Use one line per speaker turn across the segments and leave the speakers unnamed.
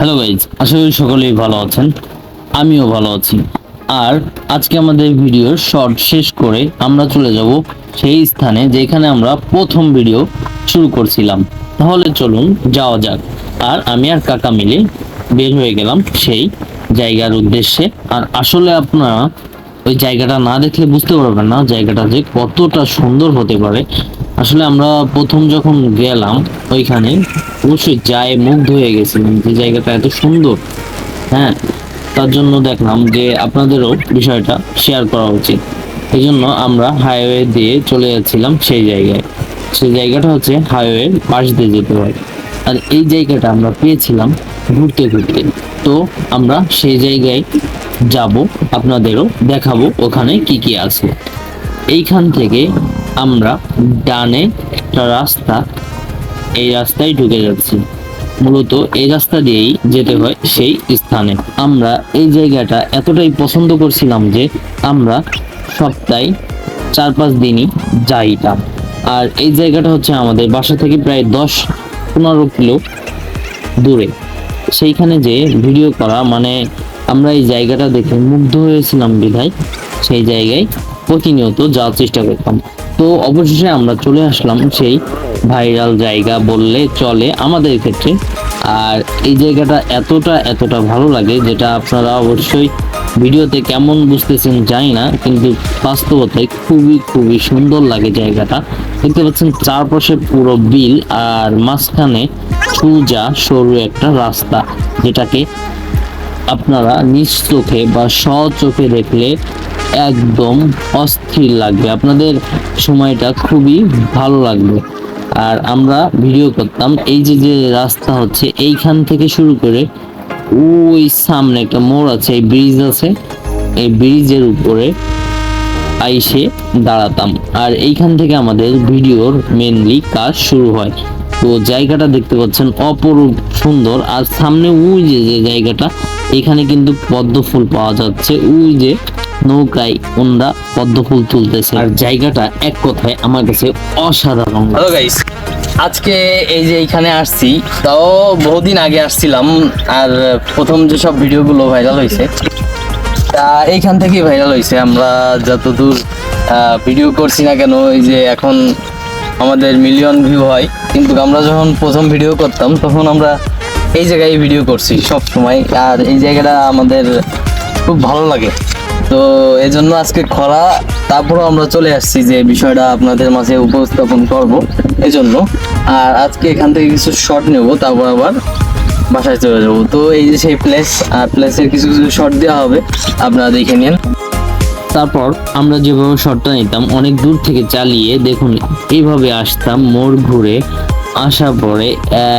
Hello guys, আশা করি সকলেই ভালো আছেন। আমিও ভালো আছি। আর আজকে আমাদের ভিডিওর শর্ট শেষ করে আমরা চলে যাব সেই স্থানে যেখানে আমরা প্রথম ভিডিও শুরু করছিলাম। তাহলে চলুন যাওয়া যাক। আর আমি আর কাকা মিলে বের হয়ে গেলাম সেই জায়গার উদ্দেশ্যে। আর আসলে আপনারা ওই জায়গাটা না দেখলে বুঝতে পারবেন না জায়গাটা যে কতটা সুন্দর হতে পারে। আসলে আমরা প্রথম যখন গেলাম ওইখানে অবশ্যই যায় মুগ্ধ হয়ে গেছিলাম যে জায়গাটা এত সুন্দর। হ্যাঁ, তার জন্য দেখলাম যে আপনাদেরও বিষয়টা শেয়ার করা উচিত। এই জন্য আমরা হাইওয়ে দিয়ে চলে যাচ্ছিলাম সেই জায়গায়। সেই জায়গাটা হচ্ছে হাইওয়ের পাশ দিয়ে যেতে হয়। আর এই জায়গাটা আমরা পেয়েছিলাম ঘুরতে ঘুরতে। তো আমরা সেই জায়গায় যাব, আপনাদেরও দেখাবো ওখানে কি কি আছে। এইখান থেকে আমরা ডানে একটা রাস্তা, এই রাস্তায় ঢুকে যাচ্ছি। মূলত এই রাস্তা দিয়েই যেতে হয় সেই স্থানে। আমরা এই জায়গাটা এতটাই পছন্দ করছিলাম যে আমরা সপ্তাহে 4-5 দিনই যাইতাম। আর এই জায়গাটা হচ্ছে আমাদের বাসা থেকে প্রায় 10-15 কিলো দূরে। সেইখানে যে ভিডিও করা, মানে আমরা এই জায়গাটা দেখে মুগ্ধ হয়েছিলাম বিধায় সেই জায়গায় প্রতিনিয়ত যাওয়ার চেষ্টা করতাম। তো অবশেষে আমরা চলে আসলাম সেই ভাইরাল জায়গা বললে চলে আমাদের ক্ষেত্রে। আর এই জায়গাটা এতটা ভালো লাগে যেটা আপনারা অবশ্যই ভিডিওতে কেমন বুঝতেছেন জানি না, কিন্তু বাস্তবতায় খুবই সুন্দর লাগে জায়গাটা। দেখতে পাচ্ছেন চারপাশে পুরো বিল আর মাঝখানে সোজা সরু একটা রাস্তা, যেটাকে আপনারা নিজ চোখে বা চোখে দেখলে একদম অস্থির লাগবে, আপনাদের সময়টা খুবই ভালো লাগবে। আর আমরা ভিডিও করতাম এই যে রাস্তা হচ্ছে এইখান থেকে শুরু করে ওই সামনে একটা মোড় আছে, এই ব্রিজ আছে, এই ব্রিজের উপরে আইসে দাঁড়াতাম। আর এইখান থেকে আমাদের ভিডিওর মেনলি কাজ শুরু হয়। তো জায়গাটা দেখতে পাচ্ছেন অপরূপ সুন্দর। আর সামনে ওই যে জায়গাটা, এখানে কিন্তু পদ্ম ফুল পাওয়া যাচ্ছে, ওই যে নৌকায় ওনরা পদ্ম ফুল তুলতেছে। আর জায়গাটা এক কথায় আমার কাছে অসাধারণ।
হ্যালো গাইস, আজকে এই যে এইখানে আসছি, তাও বহুদিন আগে আসছিলাম। আর প্রথম যেসব ভিডিওগুলো ভাইরাল হয়েছে তা এইখান থেকেই ভাইরাল হয়েছে। আমরা যতদূর ভিডিও করছি না কেন, এই যে এখন আমাদের মিলিয়ন ভিউ হয়, কিন্তু আমরা যখন প্রথম ভিডিও করতাম তখন আমরা এই জায়গায় ভিডিও করছি সব সময়। আর এই জায়গাটা আমাদের খুব ভালো লাগে। তো এই জন্য আজকে খরা, তারপরও আমরা চলে আসছি যে বিষয়টা আপনাদের মাঝে উপস্থাপন করব এই জন্য। আর আজকে এখান থেকে কিছু শর্ট নেব, তারপর আবার বাসায় চলে যাব। তো এই যে সেই প্লেস, আর প্লেসের কিছু শর্ট দেওয়া হবে, আপনারা দেখে নিন।
তারপর আমরা যেভাবে শটটা নিতাম অনেক দূর থেকে চালিয়ে, দেখুন এইভাবে আসতাম, মোড় ঘুরে আসার পরে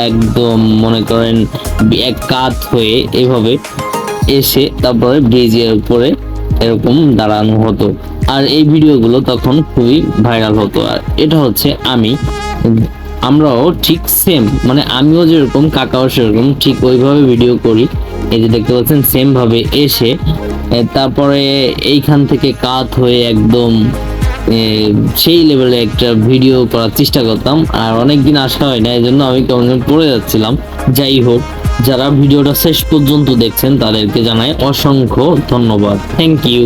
একদম মনে করেন এক কাত হয়ে এভাবে এসে তারপরে ব্রিজের উপরে এরকম দাঁড়ানো হতো। আর এই ভিডিওগুলো তখন খুবই ভাইরাল হতো। আর এটা হচ্ছে আমরাও ঠিক সেম, মানে আমিও যেরকম কাকাও সেরকম ঠিক ওইভাবে ভিডিও করি। এই যে দেখতে পাচ্ছেন সেম ভাবে এসে তারপরে এইখান থেকে কাত হয়ে একদম সেই লেভেলে একটা ভিডিও করার চেষ্টা করতাম। আর অনেকদিন আসা হয় না, এই জন্য আমি কেমন পড়ে যাচ্ছিলাম। যাই হোক, যারা ভিডিওটা শেষ পর্যন্ত দেখছেন তাদেরকে জানাই অসংখ্য ধন্যবাদ, থ্যাংক ইউ।